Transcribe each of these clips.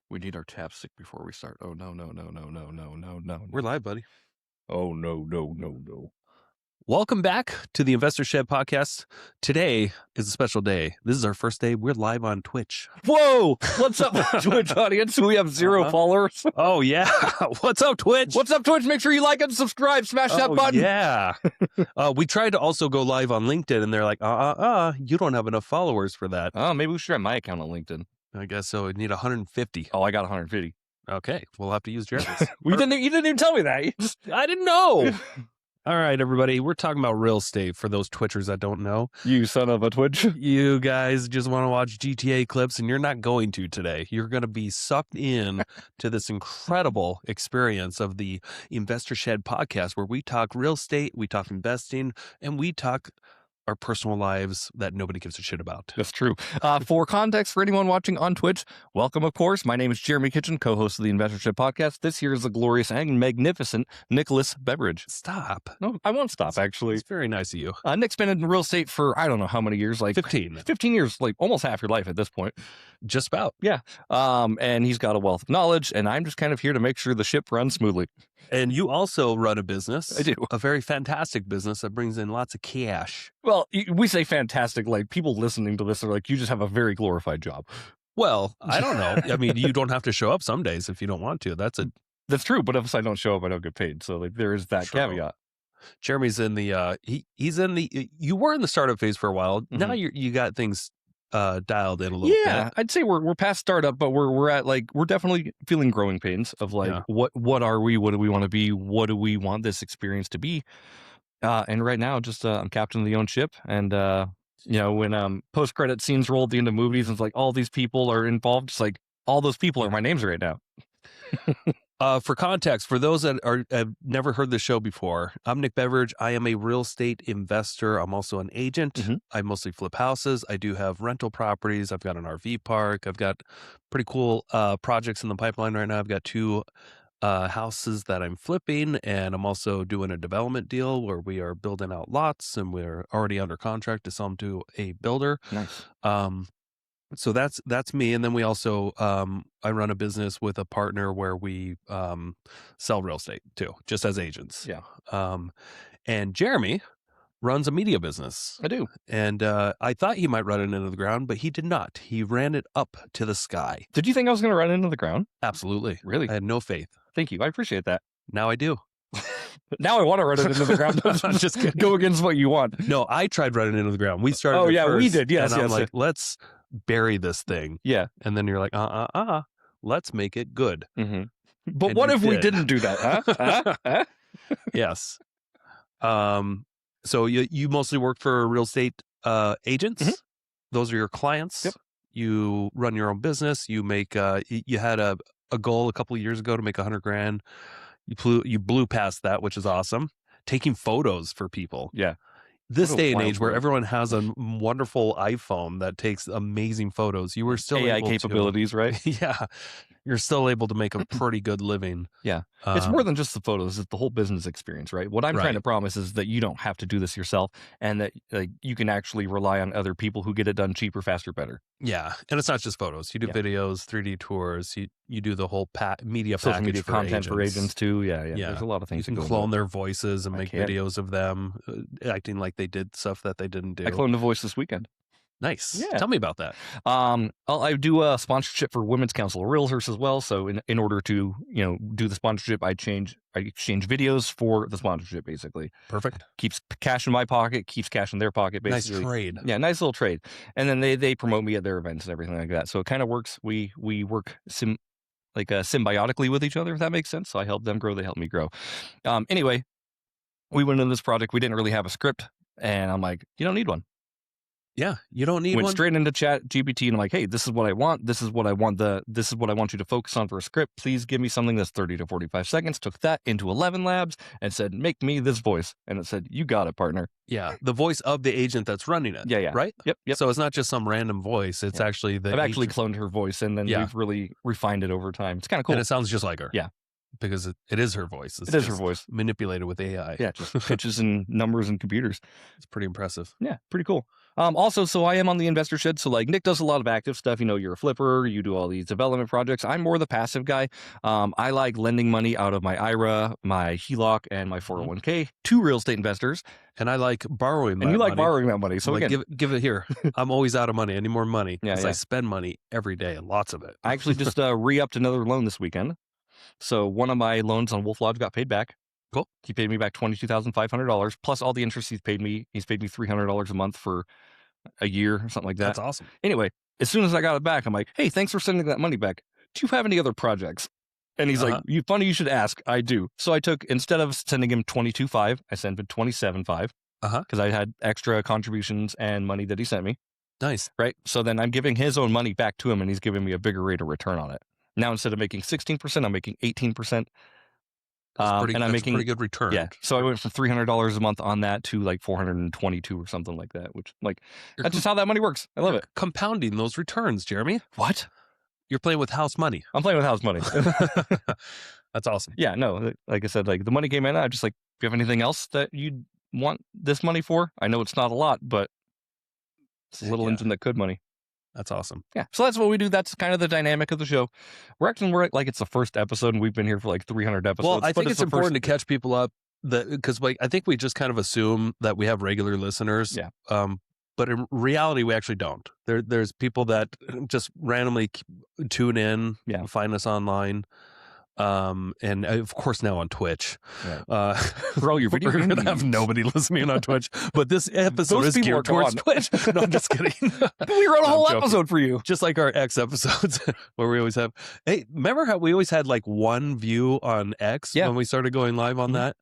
We need our chapstick before we start. Oh, no, no, no, no, no, no, no, no. We're live, buddy. Oh, no, no, no, no. Welcome back to the Investor Shed podcast. Today is a special day. This is our first day. We're live on Twitch. Whoa! What's up, Twitch audience? We have 0 followers. Oh, yeah. What's up, Twitch? What's up, Twitch? Make sure you like and subscribe. Smash that button. Yeah. We tried to also go live on LinkedIn, and they're like, you don't have enough followers for that. Oh, maybe we should try my account on LinkedIn. I guess so. We need 150. Oh, I got 150. Okay. We'll have to use Jeremy's. You didn't even tell me that. I didn't know. All right, everybody. We're talking about real estate for those Twitchers that don't know. You son of a Twitch. You guys just want to watch GTA clips, and you're not going to today. You're going to be sucked in to this incredible experience of the Investor Shed podcast, where we talk real estate, we talk investing, and we talk our personal lives that nobody gives a shit about. That's true. For context, for anyone watching on Twitch, welcome, of course. My name is Jeremy Kitchen, co-host of the Investor Shed podcast. This here is the glorious and magnificent Nicholas Beveridge. Stop. No, I won't stop, actually. It's very nice of you. Nick's been in real estate for, I don't know how many years, like 15 years, like almost half your life at this point. Just about. Yeah. And he's got a wealth of knowledge, and I'm just kind of here to make sure the ship runs smoothly. And you also run a business. I do. A very fantastic business that brings in lots of cash. Well, we say fantastic, like people listening to this are like, you just have a very glorified job. Well, I don't know. I mean, you don't have to show up some days if you don't want to. That's true. But if I don't show up, I don't get paid. So like there is that True. caveat. Jeremy's in the he's in the you were in the startup phase for a while. Mm-hmm. Now you got things dialed in a little bit. Yeah, I'd say we're past startup, but we're at like we're definitely feeling growing pains of like what are we? What do we want to be? What do we want this experience to be? And right now, just I'm captain of the own ship, and when post credit scenes roll at the end of movies, and it's like all these people are involved. It's like all those people are my names right now. For context, for those that have never heard the show before, I'm Nick Beveridge. I am a real estate investor. I'm also an agent. Mm-hmm. I mostly flip houses. I do have rental properties. I've got an RV park. I've got pretty cool projects in the pipeline right now. I've got 2 houses that I'm flipping, and I'm also doing a development deal where we are building out lots, and we're already under contract to sell them to a builder. Nice. So that's me. And then we also, I run a business with a partner where we sell real estate too, just as agents. Yeah. And Jeremy runs a media business. I do. And I thought he might run it into the ground, but he did not. He ran it up to the sky. Did you think I was going to run it into the ground? Absolutely. Really? I had no faith. Thank you. I appreciate that. Now I do. Now I want to run it into the ground. Just go against what you want. No, I tried running it into the ground. We started. Oh, yeah, first, we did. Yes, and I'm yes. like, let's bury this thing. Yeah. And then you're like, let's make it good. Mm-hmm. But and what if did. we didn't do that? Huh? Yes. So you mostly work for real estate agents. Mm-hmm. Those are your clients. Yep. You run your own business. You make you had a goal a couple of years ago to make $100,000. You blew past that, which is awesome. Taking photos for people. Yeah. This day and age where everyone has a wonderful iPhone that takes amazing photos, you were still AI able capabilities, right? Yeah. You're still able to make a pretty good living. Yeah. It's more than just the photos. It's the whole business experience, right? What I'm trying to promise is that you don't have to do this yourself, and that you can actually rely on other people who get it done cheaper, faster, better. Yeah. And it's not just photos. You do videos, 3D tours. You do the whole media social package media for content agents. for agents too. Yeah. There's a lot of things. You can clone their voices and make videos of them acting like they did stuff that they didn't do. I cloned a voice this weekend. Nice. Yeah. Tell me about that. I do a sponsorship for Women's Council of Realtors as well. So in order to do the sponsorship, I exchange videos for the sponsorship, basically. Perfect. Keeps cash in my pocket, keeps cash in their pocket, basically. Nice trade. Yeah, nice little trade. And then they promote me at their events and everything like that. So it kind of works. We work symbiotically with each other, if that makes sense. So I help them grow, they help me grow. Anyway, we went into this project. We didn't really have a script, and I'm like, you don't need one. Yeah, you don't need Went one. straight into Chat GPT, and I'm like, hey, this is what I want. This is what I want. This is what I want you to focus on for a script. Please give me something that's 30 to 45 seconds. Took that into 11 labs and said, make me this voice. And it said, you got it, partner. Yeah, the voice of the agent that's running it. Yeah. Right? Yep. So it's not just some random voice. It's actually the I've actually cloned her voice, and then we've really refined it over time. It's kind of cool. And it sounds just like her. Yeah. because it is her voice. It is her voice. Manipulated with AI. Yeah, just pitches and numbers and computers. It's pretty impressive. Yeah, pretty cool. Also, so I am on the investor shed. So like Nick does a lot of active stuff. You're a flipper. You do all these development projects. I'm more the passive guy. I like lending money out of my IRA, my HELOC, and my 401k to real estate investors. And I like borrowing. And you like borrowing that money. So like, give it here. I'm always out of money. I need more money because I spend money every day and lots of it. I actually just re-upped another loan this weekend. So one of my loans on Wolf Lodge got paid back. Cool. He paid me back $22,500 plus all the interest he's paid me. He's paid me $300 a month for a year or something like that. That's awesome. Anyway, as soon as I got it back, I'm like, hey, thanks for sending that money back. Do you have any other projects? And he's like, funny you should ask. I do. So I took, instead of sending him $22,500, I sent him $27,500 because I had extra contributions and money that he sent me. Nice. Right. So then I'm giving his own money back to him and he's giving me a bigger rate of return on it. Now, instead of making 16%, I'm making 18%. And I'm making a pretty good return. Yeah. So I went from $300 a month on that to like $422 or something like that, which that's just how that money works. I love it. Compounding those returns, Jeremy. What? You're playing with house money. I'm playing with house money. That's awesome. Yeah. No, like I said, like the money came in. I just like, do you have anything else that you'd want this money for? I know it's not a lot, but it's a little engine that could money. That's awesome. Yeah. So that's what we do. That's kind of the dynamic of the show. We're like it's the first episode and we've been here for like 300 episodes. Well, I think it's important to catch people up because I think we just kind of assume that we have regular listeners. Yeah. But in reality, we actually don't. There's people that just randomly tune in, find us online. And of course now on Twitch. Right. Throw your video. We're gonna have nobody listening on Twitch, but this episode is geared towards Twitch. No, I'm just kidding. We wrote a whole episode for you, just like our X episodes, where we always have. Hey, remember how we always had like one view on X when we started going live on that?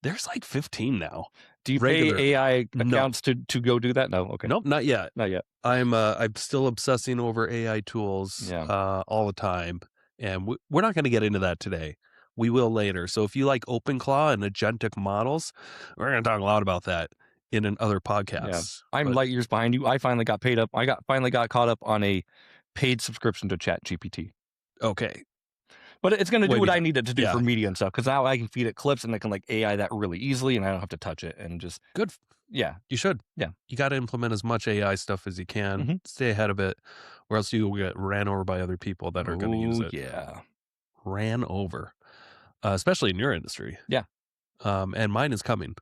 There's like 15 now. Do you pay AI accounts to go do that? No. Okay. Nope, not yet. Not yet. I'm still obsessing over AI tools all the time. And we're not going to get into that today. We will later. So if you like OpenClaw and agentic models, we're going to talk a lot about that in other podcasts. Yeah. I'm light years behind you. I finally got paid up. Finally got caught up on a paid subscription to ChatGPT. Okay. But it's going to do what I needed to do for media and stuff. Because now I can feed it clips and it can like AI that really easily and I don't have to touch it and just. Good. Yeah. You should. Yeah. You got to implement as much AI stuff as you can. Stay ahead of it, or else you will get ran over by other people that are going to use it. Yeah. Ran over. Especially in your industry. Yeah. And mine is coming.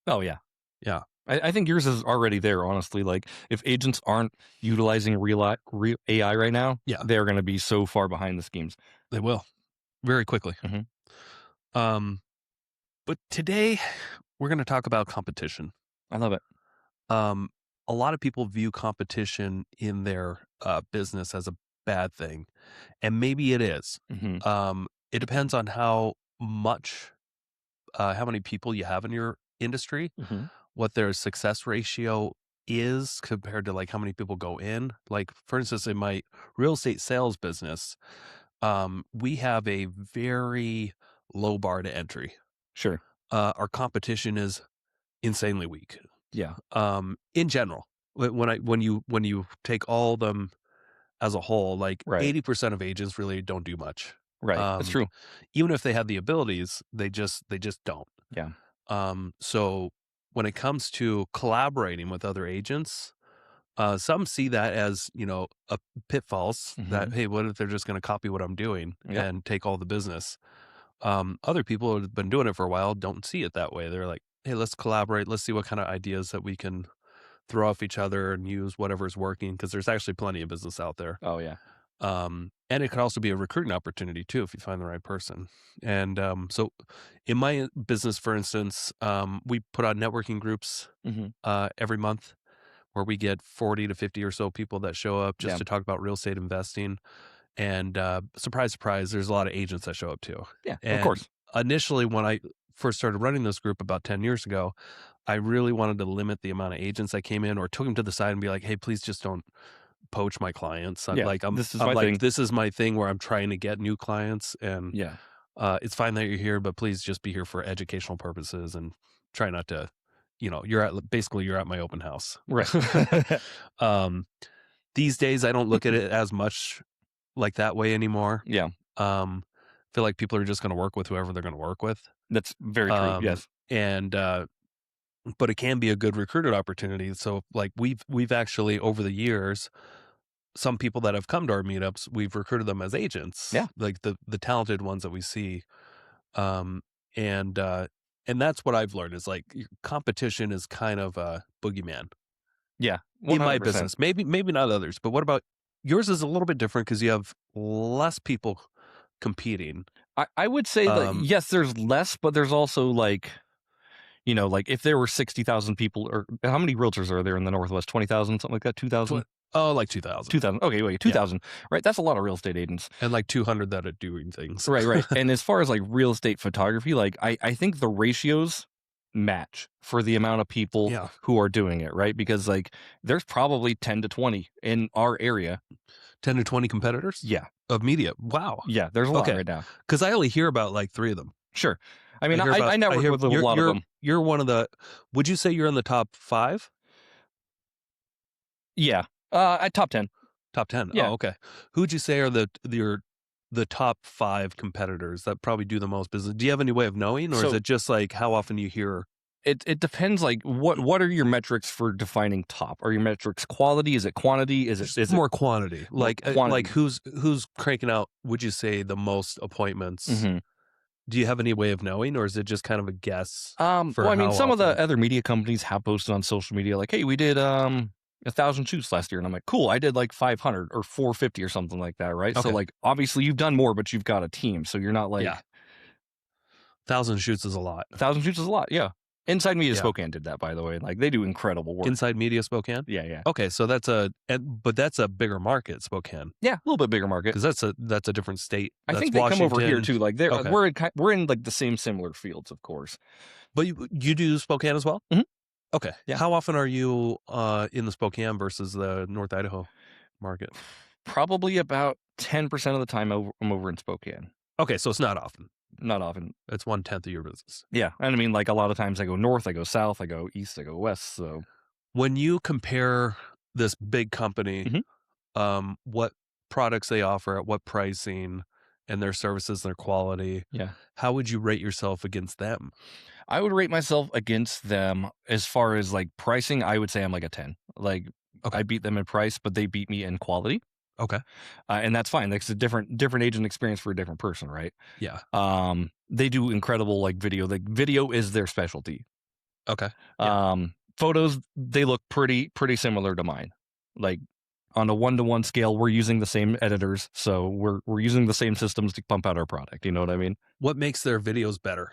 Oh, yeah. Yeah. I think yours is already there, honestly. Like, if agents aren't utilizing real AI right now, they're going to be so far behind the schemes. They will. Very quickly. But today, we're going to talk about competition. I love it. A lot of people view competition in their business as a bad thing, and maybe it is. It depends on how many people you have in your industry, what their success ratio is compared to like how many people go in. Like, for instance, in my real estate sales business, we have a very low bar to entry. Sure. Our competition is insanely weak. Yeah. In general, when you take all of them as a whole, like 80% of agents really don't do much. Right. That's true. Even if they have the abilities, they just don't. Yeah. So when it comes to collaborating with other agents, some see that as, a pitfalls that, hey, what if they're just going to copy what I'm doing and take all the business? Other people who have been doing it for a while don't see it that way. They're like, hey, let's collaborate. Let's see what kind of ideas that we can throw off each other and use whatever's working, because there's actually plenty of business out there. Oh, yeah. And it could also be a recruiting opportunity, too, if you find the right person. And so in my business, for instance, we put on networking groups every month where we get 40 to 50 or so people that show up just to talk about real estate investing. And surprise, surprise, there's a lot of agents that show up, too. Yeah, of course. Initially, when I first started running this group about 10 years ago, I really wanted to limit the amount of agents that came in, or took them to the side and be like, hey, please just don't poach my clients. This is my thing where I'm trying to get new clients, and it's fine that you're here, but please just be here for educational purposes and try not to, you're at my open house. Right. These days, I don't look at it as much like that way anymore. Yeah. feel like people are just going to work with whoever they're going to work with. That's very true. Yes. And but it can be a good recruited opportunity. So like we've actually over the years, some people that have come to our meetups, we've recruited them as agents. Yeah. Like the talented ones that we see. And that's what I've learned is like competition is kind of a boogeyman. Yeah. 100%. In my business. Maybe not others, but what about yours is a little bit different because you have less people competing. I would say that yes, there's less, but there's also like, you know, like if there were 60,000 people, or how many realtors are there in the Northwest? 20,000, something like that? 2,000? Oh, like 2,000. 2,000. Okay, wait, 2,000. Yeah. Right, that's a lot of real estate agents. And like 200 that are doing things. Right. And as far as like real estate photography, like I think the ratios match for the amount of people who are doing it, right? Because like there's probably 10 to 20 in our area. 10 to 20 competitors? Yeah. Of media. Wow. Yeah, there's a lot right now. Because I only hear about like 3 of them. Sure. I mean, I network with a lot of them. You're one of the, would you say you're in the top 5? Yeah. At top 10. Top 10. Yeah. Oh, okay. Who'd you say are the top 5 competitors that probably do the most business? Do you have any way of knowing, or is it just like how often you hear? It depends. Like what are your metrics for defining top? Are your metrics quality? Is it quantity? Is it more quantity? Like quantity. Like who's cranking out? Would you say the most appointments? Mm-hmm. Do you have any way of knowing, or is it just kind of a guess? Well, I mean, some of the other media companies have posted on social media like, "Hey, we did 1,000 shoots last year," and I'm like, "Cool, I did like 500 or 450 or something like that, right?" Okay. So like, obviously, you've done more, but you've got a team, so you're not like 1,000 shoots is a lot. 1,000 shoots is a lot, yeah. Inside Media Spokane did that, by the way. Like they do incredible work. Inside Media Spokane? Yeah. Okay, so that's a bigger market, Spokane. Yeah, a little bit bigger market. Because that's a different state. I think they Washington. Come over here too. Like we're in like the same similar fields, of course. But you do Spokane as well? Mm-hmm. Okay. Yeah. How often are you in the Spokane versus the North Idaho market? Probably about 10% of the time I'm over in Spokane. Okay, so it's not often. Not often. It's 1/10 of your business. Yeah. And I mean, like a lot of times I go north, I go south, I go east, I go west. So when you compare this big company, what products they offer at what pricing and their services, their quality, how would you rate yourself against them? I would rate myself against them as far as like pricing. I would say I'm like a 10. Like I beat them in price, but they beat me in quality. Okay. And that's fine. Like it's a different agent experience for a different person, right? Yeah. They do incredible like video. Like video is their specialty. Okay. Photos, they look pretty similar to mine. Like on a 1-to-1 scale, we're using the same editors, so we're using the same systems to pump out our product. You know what I mean? What makes their videos better?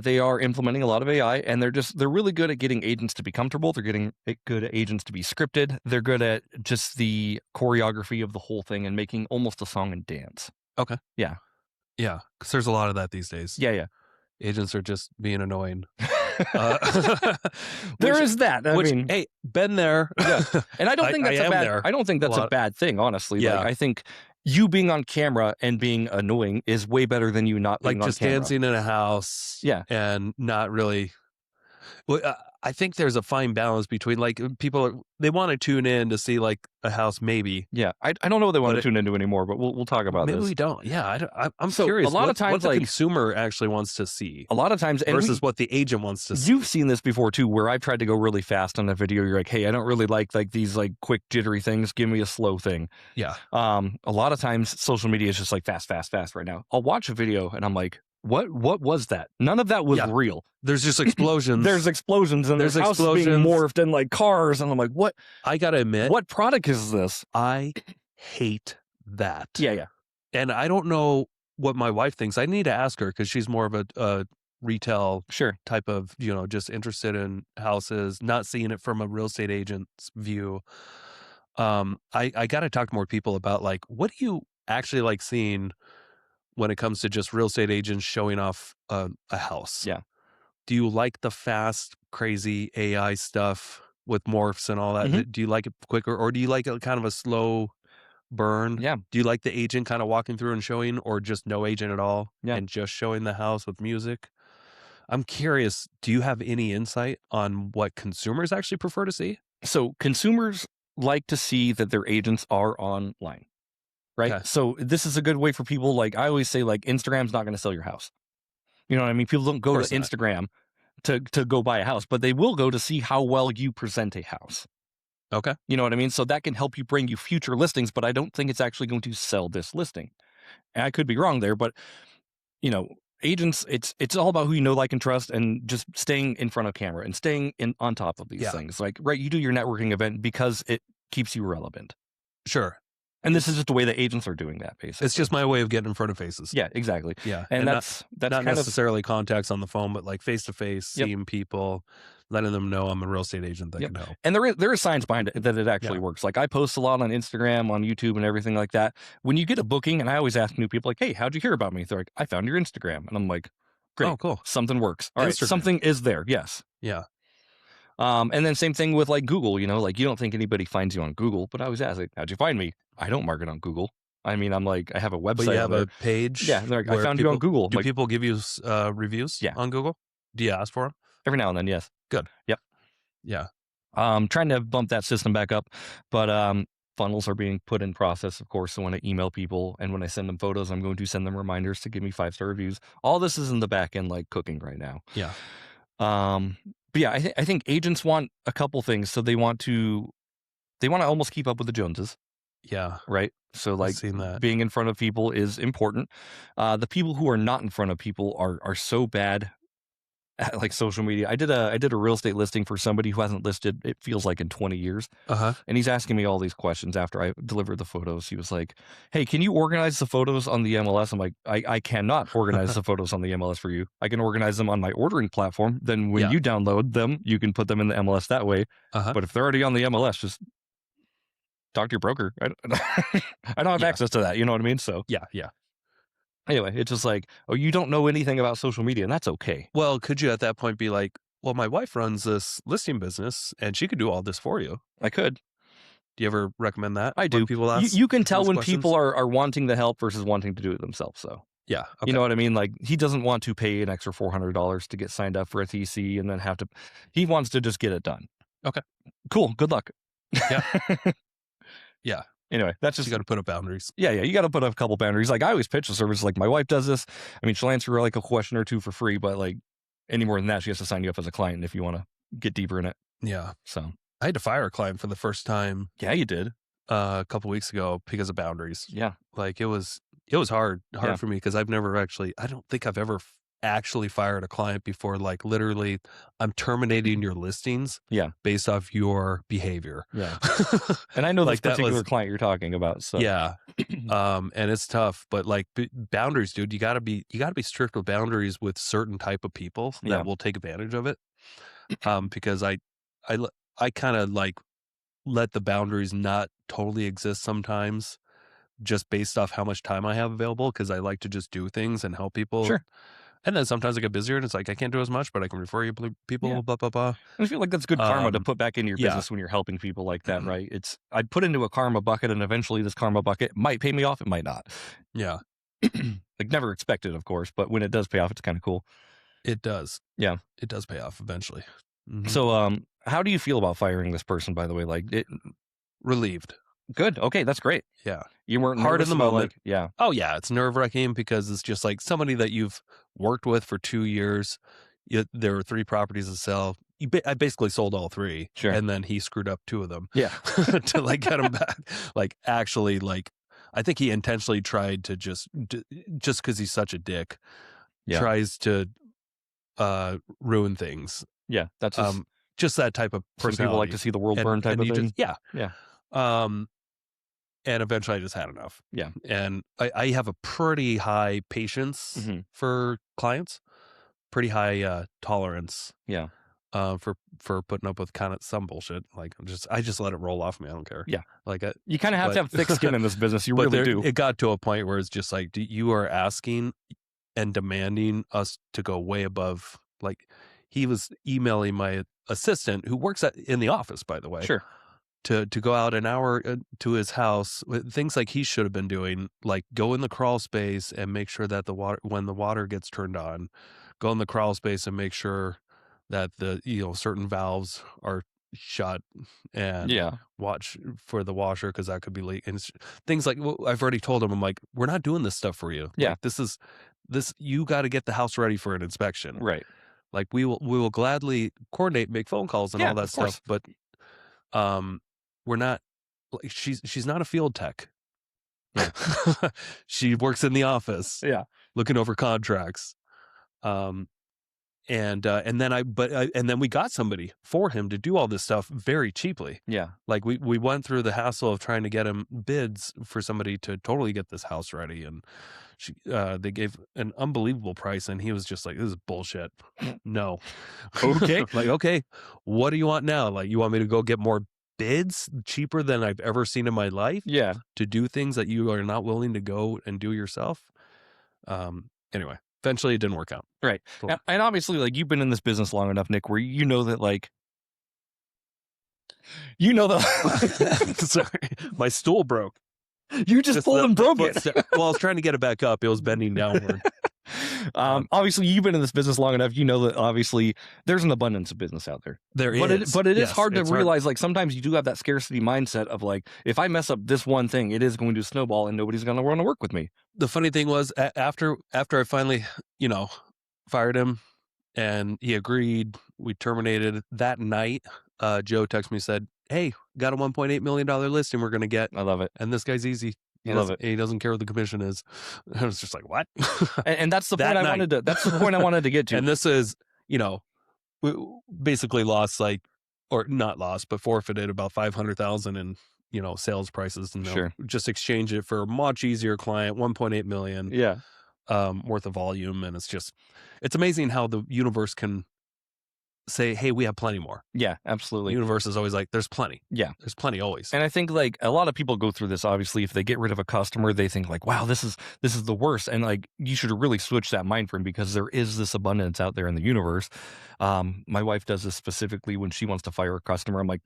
They are implementing a lot of AI, and they're really good at getting agents to be comfortable. They're getting good at agents to be scripted. They're good at just the choreography of the whole thing and making almost a song and dance. Okay. Yeah. Yeah, because there's a lot of that these days. Yeah. Agents are just being annoying. There is that. I mean, hey, been there. Yeah. And I don't think that's I don't think that's a bad thing, honestly. Yeah. Like, I think you being on camera and being annoying is way better than you not being like just on camera. dancing in a house. Yeah. And not really. Well, I think there's a fine balance between like people, they want to tune in to see like a house, maybe. Yeah. I don't know what they want to tune into anymore, but we'll talk about maybe this. Maybe we don't. Yeah. I'm curious. A lot of times, what the consumer actually wants to see. A lot of times. Versus what the agent wants to see. You've seen this before too, where I've tried to go really fast on a video. You're like, hey, I don't really like these like quick jittery things. Give me a slow thing. Yeah. A lot of times social media is just like fast right now. I'll watch a video and I'm like, what was that? None of that was real. There's just explosions. There's explosions and there's houses being morphed and like cars. And I'm like, what? I got to admit. What product is this? I hate that. Yeah. And I don't know what my wife thinks. I need to ask her because she's more of a retail type of, just interested in houses, not seeing it from a real estate agent's view. I got to talk to more people about like, what do you actually like seeing when it comes to just real estate agents showing off a house? Yeah. Do you like the fast, crazy AI stuff with morphs and all that? Mm-hmm. Do you like it quicker, or do you like a kind of a slow burn? Yeah. Do you like the agent kind of walking through and showing, or just no agent at all and just showing the house with music? I'm curious, do you have any insight on what consumers actually prefer to see? So consumers like to see that their agents are online. right? Okay. So this is a good way for people. Like I always say, like Instagram's not going to sell your house. You know what I mean? People don't go to Instagram to go buy a house, but they will go to see how well you present a house. Okay. You know what I mean? So that can help you bring you future listings, but I don't think it's actually going to sell this listing. And I could be wrong there, but you know, agents, it's all about who you know, like, and trust, and just staying in front of camera and staying on top of these things. Like, right, you do your networking event because it keeps you relevant. Sure. And this is just the way that agents are doing that, basically. It's just my way of getting in front of faces. Yeah, exactly. Yeah. And that's not necessarily contacts on the phone, but like face to face, seeing people, letting them know I'm a real estate agent that can help. And there is science behind it that it actually works. Like I post a lot on Instagram, on YouTube, and everything like that. When you get a booking, and I always ask new people, like, "Hey, how'd you hear about me?" They're like, "I found your Instagram," and I'm like, "Great, oh, cool, something works. All right, something is there." Yes. Yeah. And then same thing with like Google. You know, like you don't think anybody finds you on Google, but I always ask, like, "How'd you find me?" I don't market on Google. I mean, I'm like, I have a website. But you have a page. Yeah, they're like, I found you on Google. Do people give you reviews? On Google? Do you ask for them? Every now and then, yes. Good. Yep. Yeah. Trying to bump that system back up, but funnels are being put in process, of course. So when I email people and when I send them photos, I'm going to send them reminders to give me 5-star reviews. All this is in the back end, like cooking right now. Yeah. But yeah, I think agents want a couple things. So they want to almost keep up with the Joneses. Yeah. Right. So like being in front of people is important. The people who are not in front of people are so bad at like social media. I did a real estate listing for somebody who hasn't listed, it feels like, in 20 years. And he's asking me all these questions after I delivered the photos. He was like, "Hey, can you organize the photos on the MLS?" I'm like, I cannot organize the photos on the MLS for you. I can organize them on my ordering platform. Then when you download them, you can put them in the MLS that way. But if they're already on the MLS, just talk to your broker. I don't have access to that. You know what I mean? So yeah. Anyway, it's just like, oh, you don't know anything about social media, and that's okay. Well, could you at that point be like, well, my wife runs this listing business, and she could do all this for you? I could. Do you ever recommend that? I do. People ask you can tell when people are wanting the help versus wanting to do it themselves. So yeah, you know what I mean? Like he doesn't want to pay an extra $400 to get signed up for a TC and then have to. He wants to just get it done. Okay, cool. Good luck. Yeah, yeah. Anyway, that's just, you got to put up boundaries. Yeah, you got to put up a couple boundaries. Like I always pitch the service. Like my wife does this. I mean, she'll answer like a question or two for free, but like any more than that, she has to sign you up as a client if you want to get deeper in it. Yeah. So I had to fire a client for the first time. Yeah, you did. A couple weeks ago because of boundaries. Yeah. Like it was hard for me because I don't think I've ever actually fired a client before. Like literally, I'm terminating your listings based off your behavior. Yeah. And I know like this particular client you're talking about. So yeah. And it's tough, but like boundaries, dude, you gotta be strict with boundaries with certain type of people that will take advantage of it. Because I kind of like let the boundaries not totally exist sometimes just based off how much time I have available because I like to just do things and help people. Sure. And then sometimes I get busier and it's like I can't do as much, but I can refer you people, blah, blah, blah. I feel like that's good karma to put back into your business when you're helping people like that, right? I'd put into a karma bucket and eventually this karma bucket might pay me off, it might not. Yeah. Like never expected, of course, but when it does pay off, it's kind of cool. It does. Yeah. It does pay off eventually. Mm-hmm. So how do you feel about firing this person, by the way? Like relieved. Good. Okay, that's great. Yeah. You weren't hard in the moment. Like, yeah. Oh yeah, it's nerve-wracking because it's just like somebody that you've worked with for 2 years. There were 3 properties to sell. I basically sold all 3. Sure. And then he screwed up 2 of them. Yeah. To like get them back. Like actually, like I think he intentionally tried to just because he's such a dick, tries to ruin things. Yeah, that's just that type of personality. Some people like to see the world burn type of thing. Yeah. Yeah. And eventually I just had enough. Yeah. And I have a pretty high patience for clients, pretty high tolerance. Yeah. For putting up with kind of some bullshit. Like I just let it roll off me. I don't care. Yeah. Like you kind of have to have thick skin in this business. You really do. It got to a point where it's just like, you are asking and demanding us to go way above. Like he was emailing my assistant who works in the office, by the way. Sure. To go out an hour to his house, things like he should have been doing, like go in the crawl space and make sure that when the water gets turned on, go in the crawl space and make sure that the certain valves are shut and Yeah. watch for the washer because that could be leak. And things like I've already told him, I'm like, we're not doing this stuff for you. Yeah. Like, this you got to get the house ready for an inspection. Right. Like we will gladly coordinate, make phone calls and all that stuff, but we're not like she's not a field tech. Yeah. She works in the office. Yeah. Looking over contracts. And then we got somebody for him to do all this stuff very cheaply. Yeah. Like we went through the hassle of trying to get him bids for somebody to totally get this house ready. And they gave an unbelievable price. And he was just like, this is bullshit. No. Okay. Like, okay, what do you want now? Like, you want me to go get more bids cheaper than I've ever seen in my life? Yeah. To do things that you are not willing to go and do yourself? Anyway. Eventually, it didn't work out. Right. Cool. And obviously, like, you've been in this business long enough, Nick, where you know that, like, sorry, my stool broke. You just pulled and broke it. Well, I was trying to get it back up. It was bending downward. Obviously, you've been in this business long enough. You know that obviously there's an abundance of business out there. There is. But it is hard to realize, like, sometimes you do have that scarcity mindset of, like, if I mess up this one thing, it is going to snowball and nobody's going to want to work with me. The funny thing was, after I finally, fired him and he agreed, we terminated that night. Joe texted me, said, hey, got a $1.8 million listing we're going to get. I love it. And this guy's easy. I love it. He doesn't care what the commission is. I was just like, what? And that's the point that's the point I wanted to get to. And this is, we basically lost or not lost, but forfeited about $500,000 in, sales prices, and Sure. just exchange it for a much easier client, $1.8 million Yeah. Worth of volume. And it's amazing how the universe can say, hey, we have plenty more. Yeah, absolutely. The universe is always like, there's plenty. Yeah. There's plenty always. And I think, like, a lot of people go through this. Obviously, if they get rid of a customer, they think, like, wow, this is the worst. And, like, you should really switch that mind frame, because there is this abundance out there in the universe. My wife does this specifically when she wants to fire a customer. I'm like,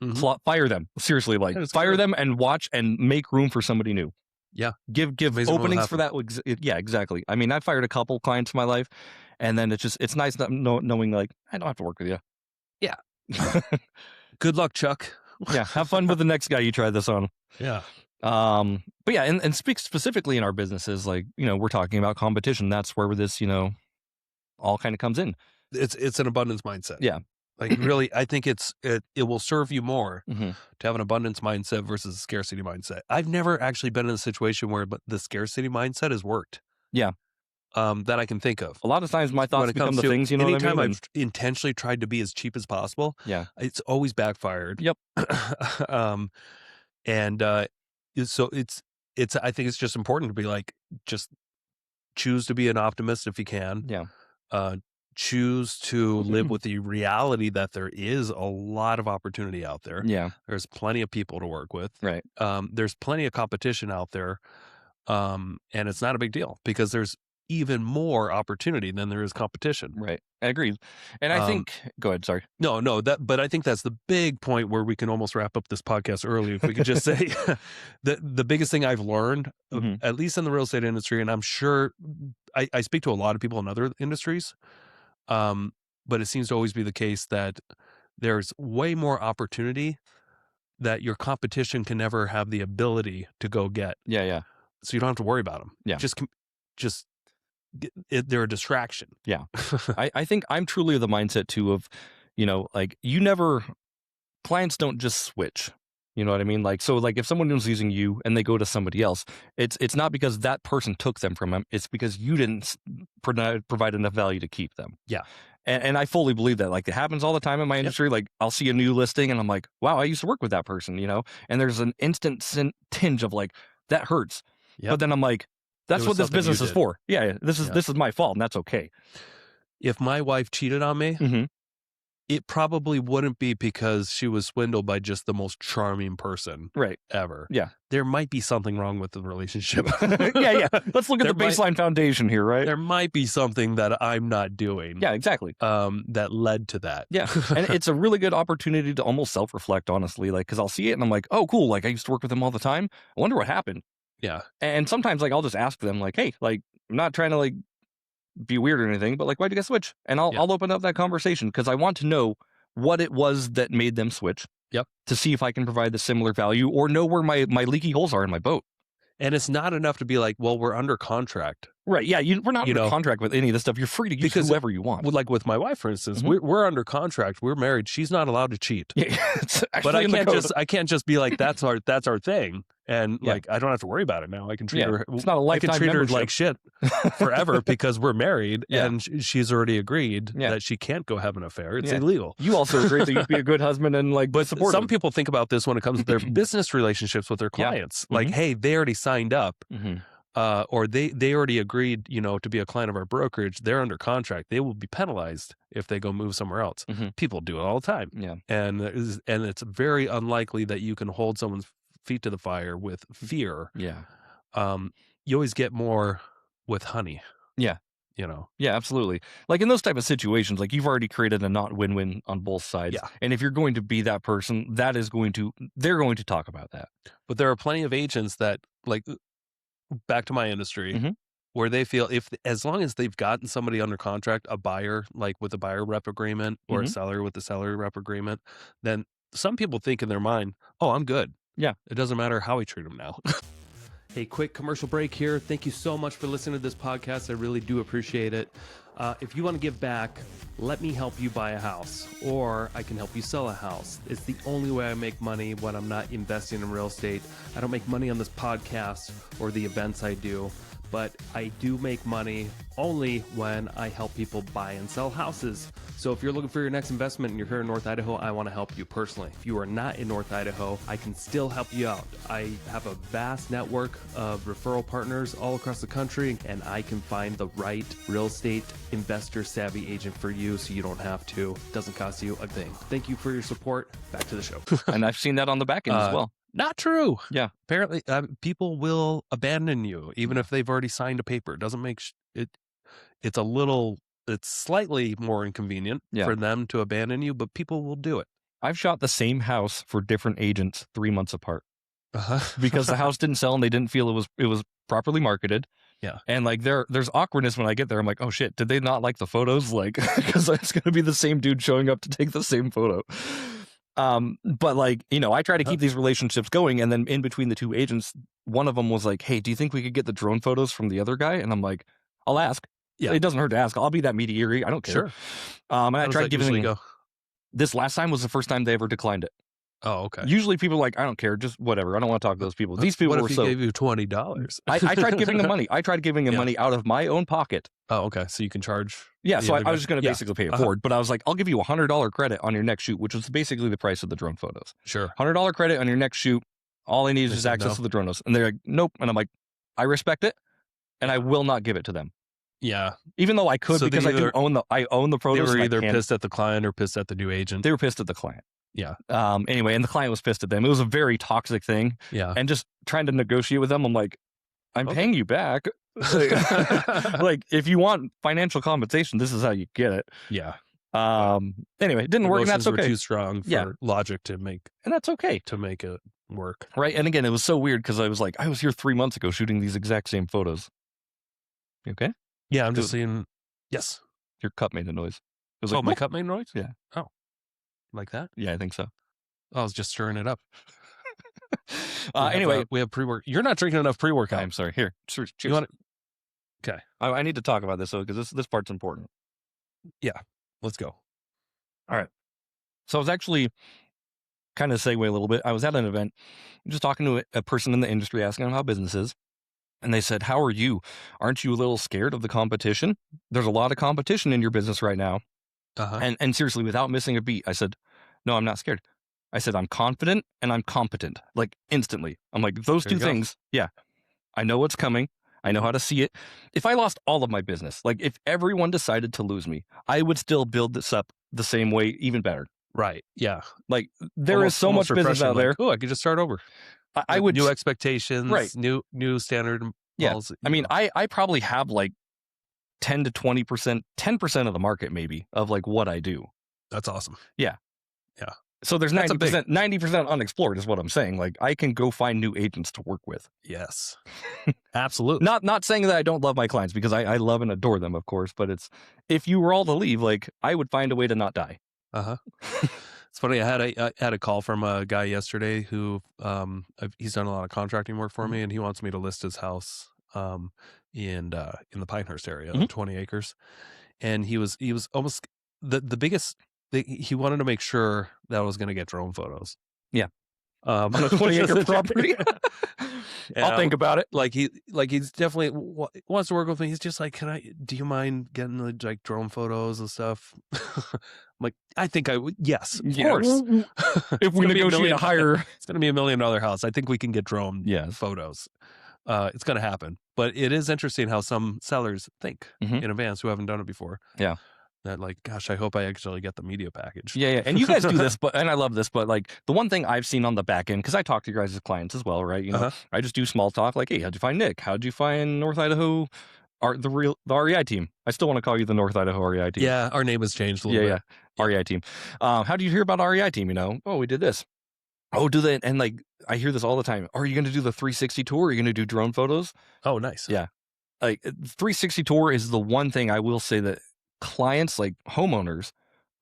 fire them. Seriously, like, fire them and watch and make room for somebody new. Yeah. Give openings for that. Yeah, exactly. I mean, I fired a couple clients in my life, and then it's nice knowing, like, I don't have to work with you. Yeah. Good luck, Chuck. Yeah. Have fun with the next guy you try this on. Yeah. But yeah, and speak specifically in our businesses, like, we're talking about competition. That's where this, all kind of comes in. It's an abundance mindset. Yeah. Like, really, I think it will serve you more Mm-hmm. to have an abundance mindset versus a scarcity mindset. I've never actually been in a situation where the scarcity mindset has worked. Yeah. That I can think of. A lot of times my thoughts become the things, anytime what I mean? I've intentionally tried to be as cheap as possible, Yeah. it's always backfired. Yep. So I think it's just important to be like, just choose to be an optimist if you can. Yeah. Choose to live with the reality that there is a lot of opportunity out there. Yeah. There's plenty of people to work with. Right. There's plenty of competition out there. And it's not a big deal, because there's even more opportunity than there is competition. Right. I agree. And I think, go ahead. Sorry. No, but I think that's the big point where we can almost wrap up this podcast early. If we could just say the biggest thing I've learned, at least in the real estate industry, and I'm sure I speak to a lot of people in other industries, but it seems to always be the case that there's way more opportunity that your competition can never have the ability to go get. Yeah. Yeah. So you don't have to worry about them. Yeah. Just they're a distraction. Yeah. I think I'm truly of the mindset too of, like, clients don't just switch. You know what I mean? Like, so, like, if someone is using you and they go to somebody else, it's not because that person took them from them. It's because you didn't provide enough value to keep them. Yeah. And I fully believe that. Like, it happens all the time in my industry. Like, I'll see a new listing and I'm like, wow, I used to work with that person, and there's an instant tinge of, like, that hurts. But then I'm like, that's what this business is for. Yeah, this is my fault, and that's okay. If my wife cheated on me, it probably wouldn't be because she was swindled by just the most charming person ever. Yeah. There might be something wrong with the relationship. Yeah. Let's look at the baseline foundation here, right? There might be something that I'm not doing. Yeah, exactly. That led to that. Yeah. And it's a really good opportunity to almost self-reflect, honestly, like, because I'll see it and I'm like, oh, cool. Like, I used to work with them all the time. I wonder what happened. Yeah. And sometimes, like, I'll just ask them, like, hey, like, I'm not trying to, like, be weird or anything, but, like, why'd you guys switch? And I'll open up that conversation, because I want to know what it was that made them switch. Yep. To see if I can provide the similar value or know where my leaky holes are in my boat. And it's not enough to be like, well, we're under contract. Right. Yeah. We're not under contract with any of this stuff. You're free to use whoever you want. Like with my wife, for instance, we're under contract. We're married. She's not allowed to cheat. Yeah, but I can't just be like, that's our thing. And like, I don't have to worry about it now. I can treat her. It's not a lifetime I can treat membership. her like shit forever because we're married and she's already agreed that she can't go have an affair. It's illegal. You also agreed that you'd be a good husband and like, but supportive. Some people think about this when it comes to their business relationships with their clients. Like, hey, they already signed up. Or they already agreed, to be a client of our brokerage. They're under contract. They will be penalized if they go move somewhere else. People do it all the time. Yeah. And it's very unlikely that you can hold someone's feet to the fire with fear. Yeah. You always get more with honey. Yeah. Yeah, absolutely. Like in those type of situations, like you've already created a not win-win on both sides. Yeah. And if you're going to be that person, they're going to talk about that. But there are plenty of agents that, like, back to my industry, where they feel as long as they've gotten somebody under contract, a buyer, like with a buyer rep agreement or a seller with the seller rep agreement, then some people think in their mind, oh, I'm good. Yeah. It doesn't matter how we treat them now. Hey, quick commercial break here. Thank you so much for listening to this podcast. I really do appreciate it. If you want to give back, let me help you buy a house, or I can help you sell a house. It's the only way I make money when I'm not investing in real estate. I don't make money on this podcast or the events I do, but I do make money only when I help people buy and sell houses. So if you're looking for your next investment and you're here in North Idaho, I want to help you personally. If you are not in North Idaho, I can still help you out. I have a vast network of referral partners all across the country, and I can find the right real estate investor savvy agent for you so you don't have to. It doesn't cost you a thing. Thank you for your support. Back to the show. And I've seen that on the back end as well. Not true. Yeah. Apparently, people will abandon you even if they've already signed a paper. It doesn't make it. It's slightly more inconvenient for them to abandon you, but people will do it. I've shot the same house for different agents 3 months apart because the house didn't sell and they didn't feel it was properly marketed. Yeah. And like there's awkwardness when I get there. I'm like, oh shit, did they not like the photos? Like, because it's going to be the same dude showing up to take the same photo. But like, I try to keep these relationships going. And then in between the two agents, one of them was like, hey, do you think we could get the drone photos from the other guy? And I'm like, I'll ask. Yeah. It doesn't hurt to ask. I'll be that mediator. I don't care. Sure. And I tried giving this last time was the first time they ever declined it. Oh, okay. Usually people are like, I don't care, just whatever. I don't want to talk to those people. These people what if he gave you $20? I tried giving them money. I tried giving him money out of my own pocket. Oh, okay. So you can charge. Yeah. So I was just going to basically pay it forward. But I was like, I'll give you $100 credit on your next shoot, which was basically the price of the drone photos. Sure. $100 credit on your next shoot. All I need is just access to the drone photos. And they're like, nope. And I'm like, I respect it, and I will not give it to them. Yeah. Even though I could, so because I own the photos. They were either pissed at the client or pissed at the new agent. They were pissed at the client. Yeah. Anyway, and the client was pissed at them. It was a very toxic thing. Yeah. And just trying to negotiate with them, I'm like, I'm paying you back. Like, if you want financial compensation, this is how you get it. Yeah. Anyway, it didn't work, and that's okay. Were too strong for logic to make, and that's okay to make it work. Right. And again, it was so weird because I was like, I was here 3 months ago shooting these exact same photos. You okay? Yeah, I'm just seeing. Yes. Your cup made a noise. It was like, my cup made noise? Yeah. Oh. Like that? Yeah, I think so. I was just stirring it up. Anyway, we have pre-work. You're not drinking enough pre-workout. I'm sorry. Here, cheers. You want it? Okay. I need to talk about this though because this part's important. Yeah, let's go. All right. So I was actually kind of segue a little bit. I was at an event, just talking to a person in the industry, asking them how business is. And they said, how are you? Aren't you a little scared of the competition? There's a lot of competition in your business right now. And seriously, without missing a beat, I said, no, I'm not scared. I said, I'm confident and I'm competent, like instantly. I'm like, those two things. Yeah. I know what's coming. I know how to see it. If I lost all of my business, like if everyone decided to lose me, I would still build this up the same way, even better. Right. Yeah. Like there is so much business out there. Oh, I could just start over. I would new expectations, right. New standard. Yeah. I mean, I probably have like 10 to 20%, 10% of the market maybe of like what I do. That's awesome. Yeah. Yeah. So there's 90% unexplored is what I'm saying. Like I can go find new agents to work with. Yes. Absolutely. Not saying that I don't love my clients because I love and adore them, of course, but it's if you were all to leave, like I would find a way to not die. It's funny. I had a call from a guy yesterday who he's done a lot of contracting work for me, and he wants me to list his house in the Pinehurst area, 20 acres. And he was almost the biggest. He wanted to make sure that I was going to get drone photos. Yeah. On a 20-acre property. I'll think about it. Like he's definitely wants to work with me. He's just like, do you mind getting like drone photos and stuff? I'm like, I think I would. Yes, of course. If we negotiate a higher, it's going to be $1 million house. I think we can get drone photos. It's going to happen. But it is interesting how some sellers think in advance who haven't done it before. Yeah. That like, gosh, I hope I actually get the media package. Yeah. And you guys do this, and I love this, but like the one thing I've seen on the back end, because I talk to your guys' clients as well, right? You know, I just do small talk like, hey, how'd you find Nick? How'd you find North Idaho, the REI team? I still want to call you the North Idaho REI team. Yeah, our name has changed a little bit. Yeah, REI team. How do you hear about REI team? You know, oh, we did this. Oh, do they? And like, I hear this all the time. Are you going to do the 360 tour? Are you going to do drone photos? Oh, nice. Yeah. Like 360 tour is the one thing I will say that clients, like homeowners,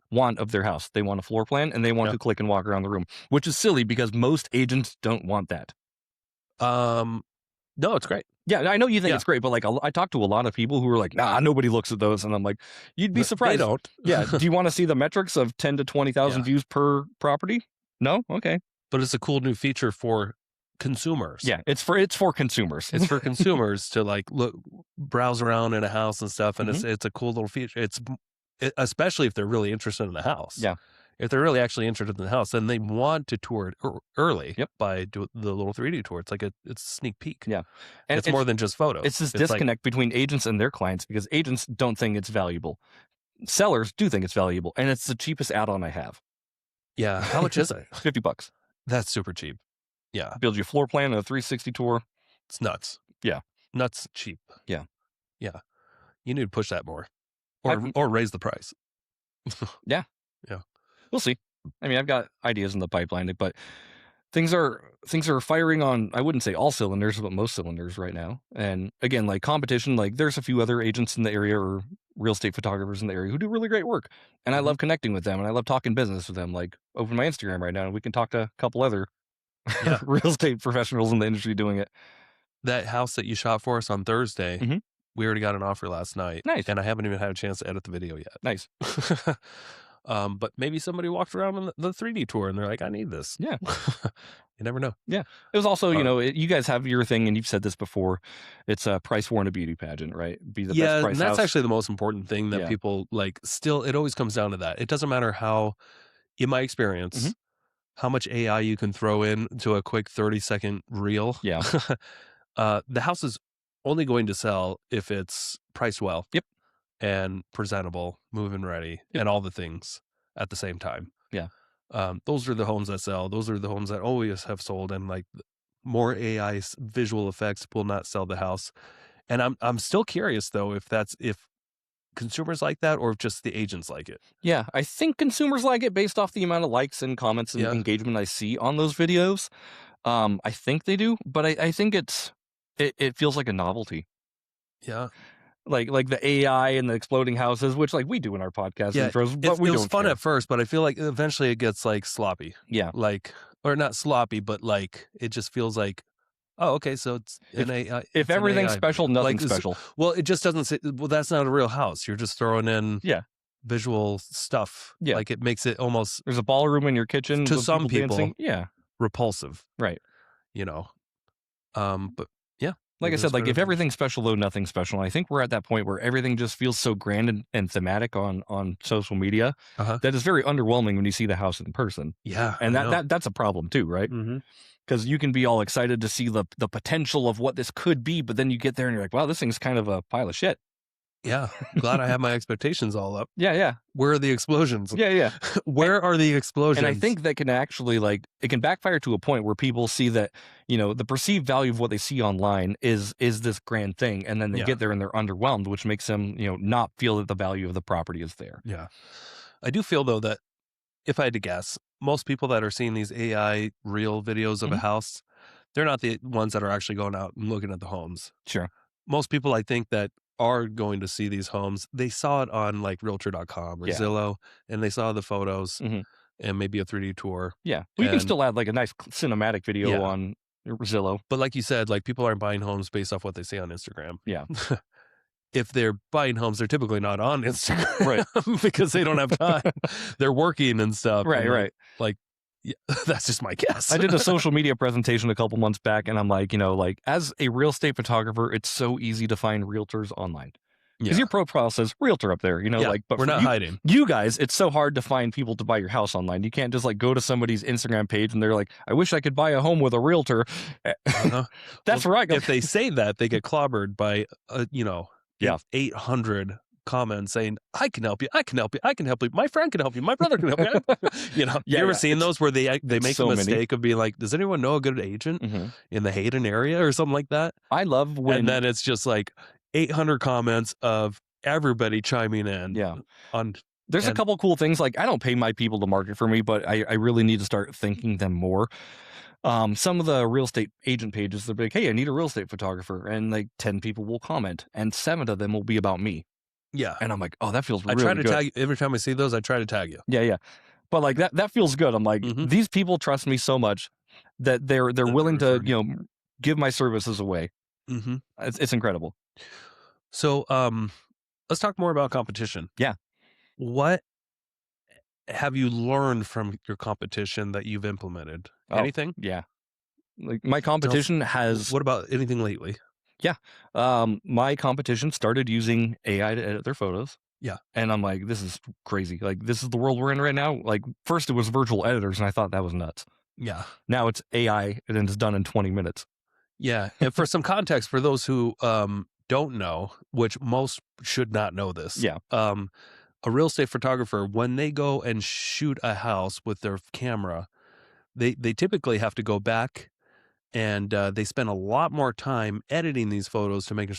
want of their house. They want a floor plan and they want to click and walk around the room, which is silly because most agents don't want that. No, it's great. Yeah, I know you think it's great, but like I talk to a lot of people who are like, nah, nobody looks at those. And I'm like, you'd be surprised. They don't. Yeah. Do you want to see the metrics of 10 to 20,000 views per property? No? Okay. But it's a cool new feature for consumers. Yeah, it's for consumers. It's for consumers to like browse around in a house and stuff, and it's a cool little feature. Especially if they're really interested in the house. Yeah, if they're really actually interested in the house, then they want to tour it early. By the little 3D tour. It's like it's a sneak peek. Yeah, and it's more than just photos. It's this disconnect between agents and their clients because agents don't think it's valuable. Sellers do think it's valuable, and it's the cheapest add-on I have. Yeah, how much is it? $50. That's super cheap. Yeah. Build you a floor plan and a 360 tour. It's nuts. Yeah. Nuts cheap. Yeah. Yeah. You need to push that more. Or raise the price. Yeah. Yeah. We'll see. I mean, I've got ideas in the pipeline, but things are firing on, I wouldn't say all cylinders, but most cylinders right now. And again, like competition, like there's a few other agents in the area or real estate photographers in the area who do really great work. And I love connecting with them and I love talking business with them. Like open my Instagram right now and we can talk to a couple other real estate professionals in the industry doing it. That house that you shot for us on Thursday, we already got an offer last night. Nice. And I haven't even had a chance to edit the video yet. Nice. But maybe somebody walked around on the 3D tour and they're like, I need this. Yeah. You never know. Yeah. It was also, you know, you guys have your thing and you've said this before. It's a price war and a beauty pageant, right? Be the best price and that's house. actually the most important thing that people like still, it always comes down to that. It doesn't matter how, in my experience, how much AI you can throw in to a quick 30-second reel. Yeah. The house is only going to sell if it's priced well. Yep. And presentable, move-in ready, and all the things at the same time. Yeah. Those are the homes that sell. Those are the homes that always have sold. And like more AI visual effects will not sell the house. And I'm still curious though if consumers like that or if just the agents like it. Yeah, I think consumers like it based off the amount of likes and comments and engagement I see on those videos. I think they do, but I think it feels like a novelty. Yeah. Like the AI and the exploding houses, which like we do in our podcast intros, but it was fun at first, but I feel like eventually it gets like sloppy. Yeah. Like, or not sloppy, but like it just feels like, oh, okay, so it's an AI. If everything's special, nothing's special. Well, it just doesn't say, well, that's not a real house. You're just throwing in visual stuff. Yeah. Like it makes it almost. There's a ballroom in your kitchen. To some people. Dancing. Yeah. Repulsive. Right. You know. But yeah. Like I said, like if everything's special, though, nothing's special. I think we're at that point where everything just feels so grand and thematic on social media that it's very underwhelming when you see the house in person. Yeah. And that's a problem too, right? Because you can be all excited to see the potential of what this could be, but then you get there and you're like, wow, this thing's kind of a pile of shit. Yeah. Glad I have my expectations all up. Yeah. Where are the explosions? Yeah. Where are the explosions? And I think that can actually like, it can backfire to a point where people see that, you know, the perceived value of what they see online is this grand thing. And then they get there and they're underwhelmed, which makes them, you know, not feel that the value of the property is there. Yeah. I do feel though that if I had to guess, most people that are seeing these AI real videos of a house, they're not the ones that are actually going out and looking at the homes. Sure. Most people, I think that are going to see these homes, they saw it on like Realtor.com or Zillow, and they saw the photos and maybe a 3D tour. Yeah. Well, you can still add like a nice cinematic video on Zillow. But like you said, like people aren't buying homes based off what they see on Instagram. Yeah. If they're buying homes, they're typically not on Instagram, right? Because they don't have time. They're working and stuff. Right, and right. Like, yeah, that's just my guess. I did a social media presentation a couple months back, and I'm like, like as a real estate photographer, it's so easy to find realtors online. Because your profile says realtor up there, but we're not hiding. You guys, it's so hard to find people to buy your house online. You can't just like go to somebody's Instagram page and they're like, I wish I could buy a home with a realtor. That's right. If they say that, they get clobbered by, 800 comments saying, I can help you. I can help you. I can help you. My friend can help you. My brother can help you. You ever seen those where they make so a mistake of being like, does anyone know a good agent in the Hayden area or something like that? I love when. And then it's just like 800 comments of everybody chiming in. Yeah. There's a couple cool things. Like I don't pay my people to market for me, but I really need to start thanking them more. Some of the real estate agent pages, they're like, hey, I need a real estate photographer. And like 10 people will comment and 7 of them will be about me. Yeah. And I'm like, oh, that feels really good. I try to tag you. Every time I see those, I try to tag you. Yeah. But like that feels good. I'm like, these people trust me so much that they're willing to, give my services away. It's incredible. So, let's talk more about competition. Yeah. What have you learned from your competition that you've implemented? Anything? Yeah. Like my competition has. What about anything lately? Yeah. My competition started using AI to edit their photos. Yeah. And I'm like, this is crazy. Like, this is the world we're in right now. Like, first it was virtual editors, and I thought that was nuts. Yeah. Now it's AI, and it's done in 20 minutes. Yeah. And for some context, for those who don't know, which most should not know this. Yeah. A real estate photographer, when they go and shoot a house with their camera, they typically have to go back and they spend a lot more time editing these photos to make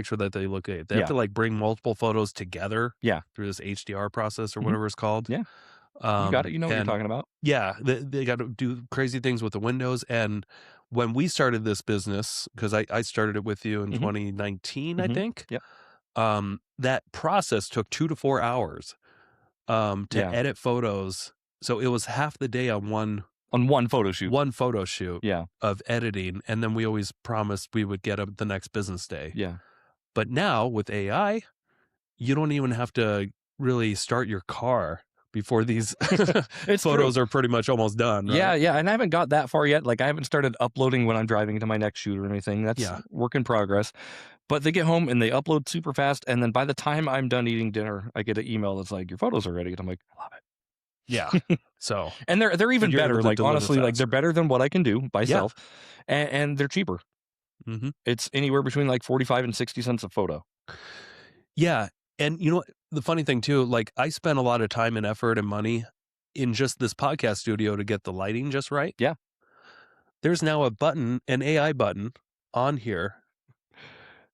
sure that they look good. They have to like bring multiple photos together through this HDR process or whatever it's called. Yeah. You got it. You know what you're talking about. Yeah. They got to do crazy things with the windows. And when we started this business, because I started it with you in 2019, I think. Yeah. That process took 2 to 4 hours to edit photos. So it was half the day on one photo shoot. One photo shoot Yeah. of editing. And then we always promised we would get the next business day. Yeah. But now with AI, you don't even have to really start your car before these photos are pretty much almost done. Right? Yeah. And I haven't got that far yet. Like I haven't started uploading when I'm driving to my next shoot or anything. That's work in progress. But they get home and they upload super fast. And then by the time I'm done eating dinner, I get an email that's like, your photos are ready. And I'm like, I love it. Yeah. So, and they're even better. Like honestly, like they're better than what I can do myself, and they're cheaper. It's anywhere between like 45 and 60 cents a photo. Yeah. And you know what? The funny thing too, like I spent a lot of time and effort and money in just this podcast studio to get the lighting just right. Yeah. There's now an AI button on here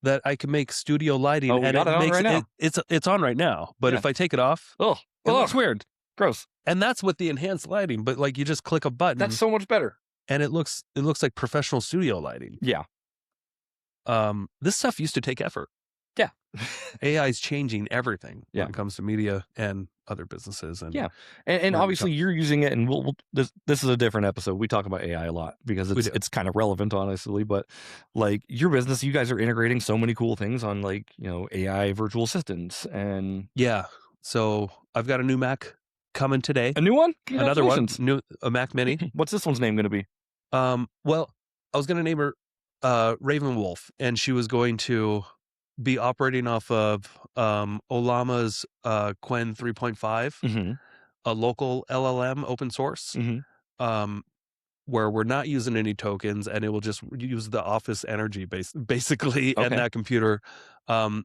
that I can make studio lighting. And it makes right now. It's on right now. But if I take it off, it looks weird. Gross. And that's with the enhanced lighting, but like you just click a button. That's so much better. And it looks like professional studio lighting. Yeah. This stuff used to take effort. Yeah. AI is changing everything when it comes to media and other businesses. And and obviously you're using it, and this is a different episode. We talk about AI a lot because it's kind of relevant, honestly. But like your business, you guys are integrating so many cool things on like AI virtual assistants and So I've got a new Mac coming today. A new one? Another one. A Mac Mini. What's this one's name going to be? Well, I was going to name her Raven Wolf, and she was going to be operating off of Olama's Qwen 3.5, a local LLM open source, where we're not using any tokens, and it will just use the office energy basically and that computer. And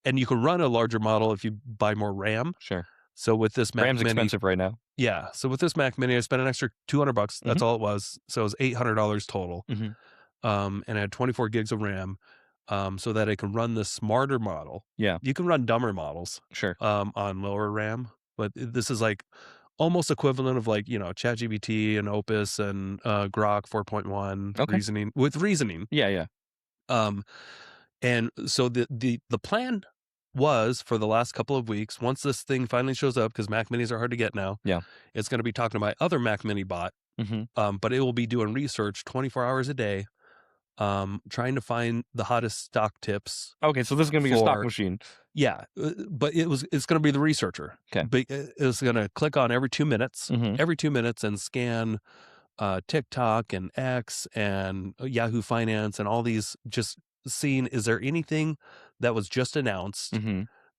you can run a larger model if you buy more RAM. Sure. So with this Mac RAM's Mini, expensive right now. Yeah. So with this Mac Mini, I spent an extra $200. That's all it was. So it was $800 total. And I had 24 gigs of RAM, so that I can run the smarter model. Yeah. You can run dumber models. Sure. On lower RAM, but this is like almost equivalent of like ChatGPT and Opus and Grok 4.1 reasoning. Yeah. And so the plan was for the last couple of weeks, once this thing finally shows up, because Mac Minis are hard to get now. Yeah. It's going to be talking to my other Mac Mini bot, but it will be doing research 24 hours a day, trying to find the hottest stock tips. Okay, so this is going to be a stock machine. Yeah, but it's going to be the researcher. Okay. But it's going to click on every 2 minutes, and scan TikTok and X and Yahoo Finance and all these, just seeing, is there anything that was just announced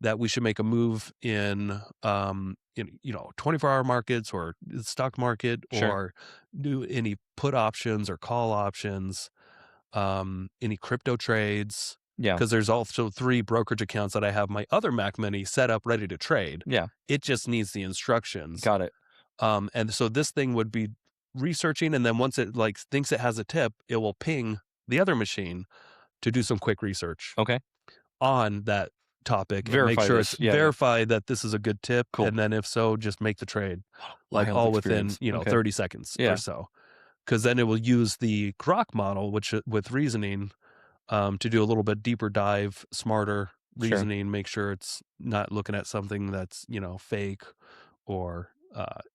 that we should make a move in 24-hour markets or stock market, or do any put options or call options, any crypto trades. Yeah. Because there's also 3 brokerage accounts that I have my other Mac Mini set up ready to trade. Yeah. It just needs the instructions. Got it. And so this thing would be researching, and then once it like thinks it has a tip, it will ping the other machine to do some quick research on that topic, and make sure it's verified that this is a good tip. Cool. And then if so, just make the trade, like all within 30 seconds or so. Because then it will use the Grok model, which with reasoning, to do a little bit deeper dive, smarter reasoning, make sure it's not looking at something that's fake or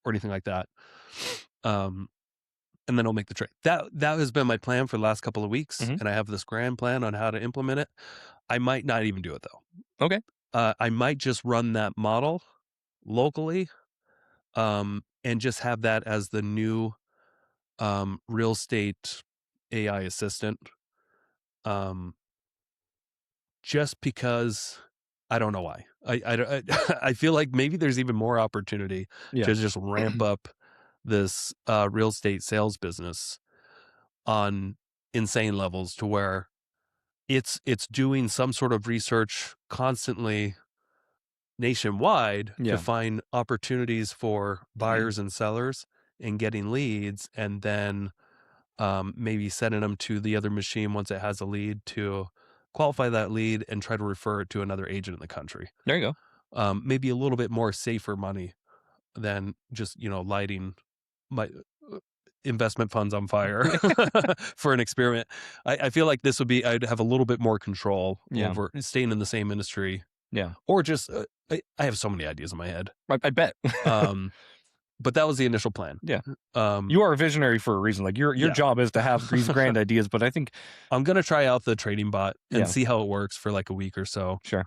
anything like that. And then I'll make the trade. That has been my plan for the last couple of weeks, and I have this grand plan on how to implement it. I might not even do it though. Okay. I might just run that model locally, and just have that as the new real estate AI assistant. Just because I don't know why. I feel like maybe there's even more opportunity to just ramp up this real estate sales business on insane levels, to where it's doing some sort of research constantly nationwide to find opportunities for buyers and sellers and getting leads, and then maybe sending them to the other machine once it has a lead to qualify that lead and try to refer it to another agent in the country. There you go. Maybe a little bit more safer money than just lighting my investment funds on fire for an experiment. I feel like this would be, I'd have a little bit more control over staying in the same industry. Yeah. Or just I have so many ideas in my head. I bet. But that was the initial plan. Yeah. You are a visionary for a reason. Like your job is to have these grand ideas, but I think I'm going to try out the trading bot and see how it works for like a week or so. Sure.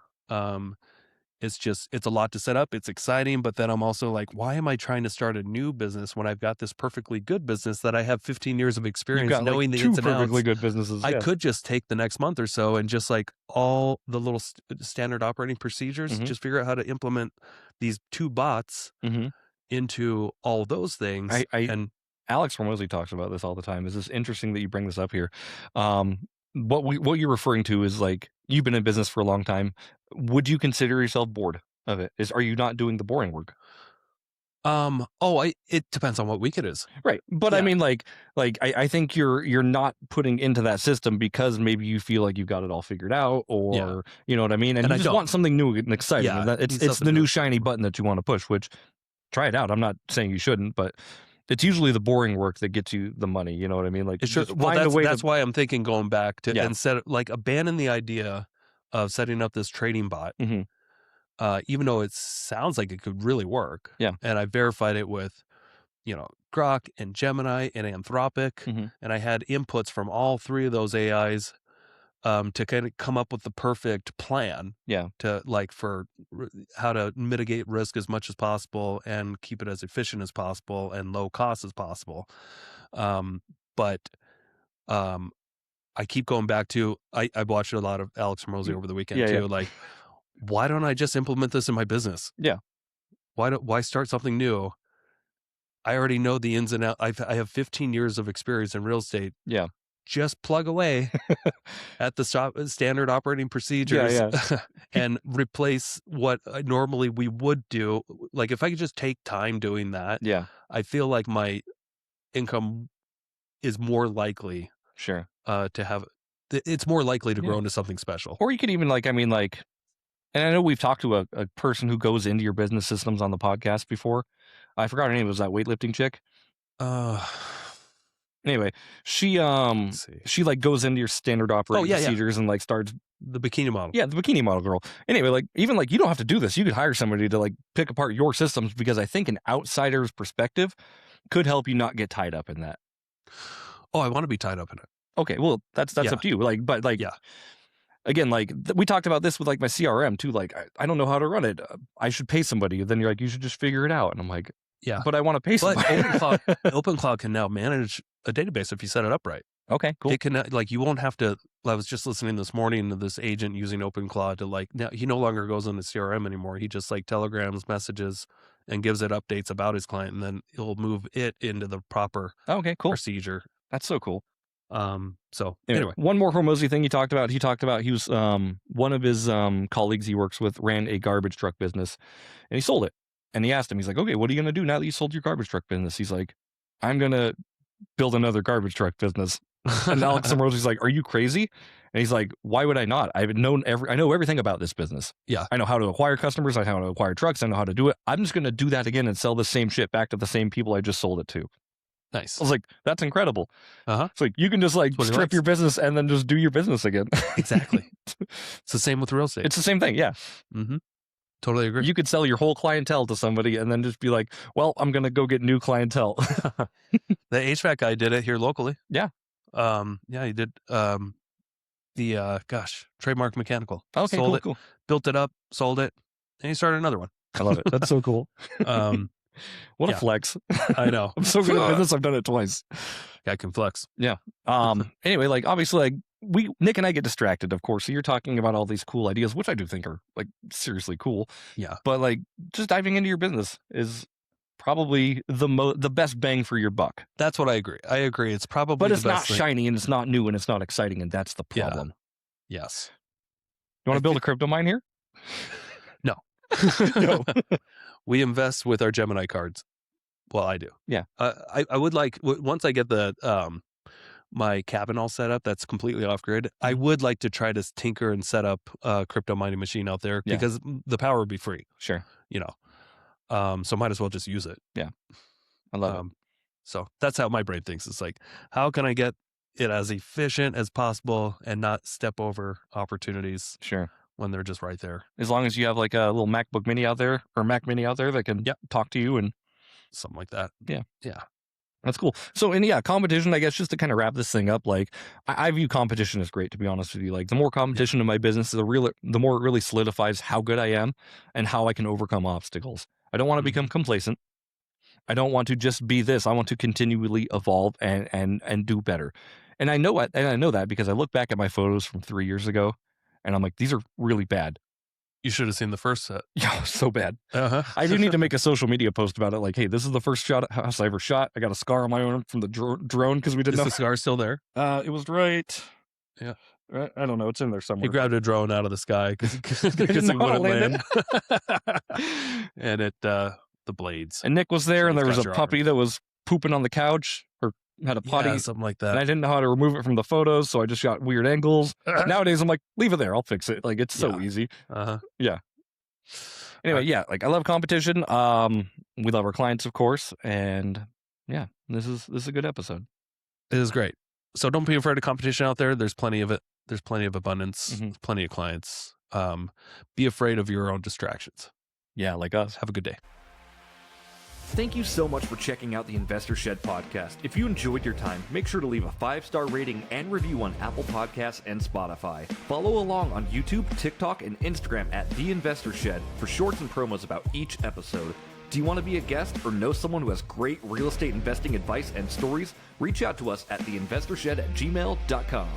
It's a lot to set up. It's exciting, but then I'm also like, why am I trying to start a new business when I've got this perfectly good business that I have 15 years of experience knowing the ins and outs? Perfectly good businesses. I could just take the next month or so and just like all the little standard operating procedures, just figure out how to implement these 2 bots into all those things. And Alex Hormozi talks about this all the time. Is this interesting that you bring this up here? What you're referring to is like, you've been in business for a long time. Would you consider yourself bored of it? Are you not doing the boring work? It depends on what week it is. Right. But I mean, I think you're not putting into that system because maybe you feel like you've got it all figured out, or you know what I mean? And you just want something new and exciting. And it's the new shiny button that you want to push, which try it out. I'm not saying you shouldn't, but it's usually the boring work that gets you the money. You know what I mean? Like, that's why I'm thinking going back to instead of like abandon the idea of setting up this trading bot, even though it sounds like it could really work. Yeah. And I verified it with, Grok and Gemini and Anthropic, and I had inputs from all 3 of those AIs to kind of come up with the perfect plan. Yeah. To like for how to mitigate risk as much as possible and keep it as efficient as possible and low cost as possible. But I keep going back to, I watched a lot of Alex Hormozi over the weekend too. Like, why don't I just implement this in my business? Yeah. Why start something new? I already know the ins and outs. I have 15 years of experience in real estate. Yeah. Just plug away at the standard operating procedures and replace what normally we would do. Like, if I could just take time doing that, I feel like my income is more likely to have, it's more likely to grow into something special. Or you could even and I know we've talked to a person who goes into your business systems on the podcast before. I forgot her name. Was that weightlifting chick? Anyway, she like goes into your standard operating procedures and like starts the bikini model. Yeah, the bikini model girl. Anyway, like even like you don't have to do this. You could hire somebody to like pick apart your systems because I think an outsider's perspective could help you not get tied up in that. Oh, I want to be tied up in it. Okay, well that's up to you. Like, but like, again, like we talked about this with like my CRM too. Like, I don't know how to run it. I should pay somebody. Then you're like, you should just figure it out. And I'm like, yeah, but I want to pay somebody. But OpenCloud can now manage a database if you set it up right. Okay, cool. It can, like, you won't have to. I was just listening this morning to this agent using OpenCloud to like. Now he no longer goes into CRM anymore. He just like telegrams messages and gives it updates about his client, and then he'll move it into the proper procedure. That's so cool. So anyway, one more Hormozi thing he talked about. He was one of his colleagues he works with ran a garbage truck business, and he sold it. And he asked him, he's like, okay, what are you gonna do now that you sold your garbage truck business? He's like, I'm gonna build another garbage truck business. And Alex Hormozi's like, are you crazy? And he's like, why would I not? I know everything about this business. Yeah, I know how to acquire customers. I know how to acquire trucks. I know how to do it. I'm just gonna do that again and sell the same shit back to the same people I just sold it to. Nice. I was like, that's incredible. It's like you can just like strip your business and then just do your business again. Exactly. It's the same with real estate. It's the same thing. Yeah. Mm-hmm. Totally agree. You could sell your whole clientele to somebody and then just be like, well, I'm going to go get new clientele. The HVAC guy did it here locally. Yeah. He did. Trademark Mechanical. Okay, sold cool. Built it up, sold it, and he started another one. I love it. That's so cool. What a flex. I know. I'm so good at business. I've done it twice. Guy can flex. Yeah. Anyway, like obviously like Nick and I get distracted, of course. So you're talking about all these cool ideas, which I do think are like seriously cool. Yeah. But like just diving into your business is probably the best bang for your buck. That's what I agree. It's probably but it's the not best thing. Shiny and it's not new and it's not exciting, and that's the problem. Yeah. Yes. You want to build a crypto mine here? No. No. We invest with our Gemini cards. Well, I do. Yeah. I would like, once I get the my cabin all set up that's completely off grid, I would like to try to tinker and set up a crypto mining machine out there because the power would be free. Sure. You know, so might as well just use it. Yeah. I love it. So that's how my brain thinks. It's like, how can I get it as efficient as possible and not step over opportunities? Sure. When they're just right there. As long as you have like a little MacBook Mini out there or Mac Mini out there that can talk to you and something like that. Yeah. Yeah. That's cool. So, and competition, I guess, just to kind of wrap this thing up, like I view competition as great, to be honest with you. Like the more competition in my business, the more it really solidifies how good I am and how I can overcome obstacles. I don't want to become complacent. I don't want to just be this. I want to continually evolve and do better. And I know that because I look back at my photos from 3 years ago and I'm like, these are really bad. You should have seen the first set. Yeah, so bad. Uh-huh. I do need to make a social media post about it. Like, hey, this is the first house I ever shot. I got a scar on my arm from the drone because we didn't know. Is the scar still there? It was right. Yeah. I don't know. It's in there somewhere. He grabbed a drone out of the sky because he wouldn't land. And the blades. And Nick was there, and there was a puppy that was pooping on the couch or had a potty. Something like that. And I didn't know how to remove it from the photos, so I just got weird angles. Nowadays, I'm like, leave it there. I'll fix it. Like, it's so easy. Uh-huh. Yeah. Anyway, like I love competition. We love our clients, of course. And yeah, this is a good episode. It is great. So don't be afraid of competition out there. There's plenty of it. There's plenty of abundance. Mm-hmm. Plenty of clients. Be afraid of your own distractions. Yeah, like us. Have a good day. Thank you so much for checking out the Investor Shed podcast. If you enjoyed your time, make sure to leave a 5-star rating and review on Apple Podcasts and Spotify. Follow along on YouTube, TikTok, and Instagram at The Investor Shed for shorts and promos about each episode. Do you want to be a guest or know someone who has great real estate investing advice and stories? Reach out to us at theinvestorshed@gmail.com.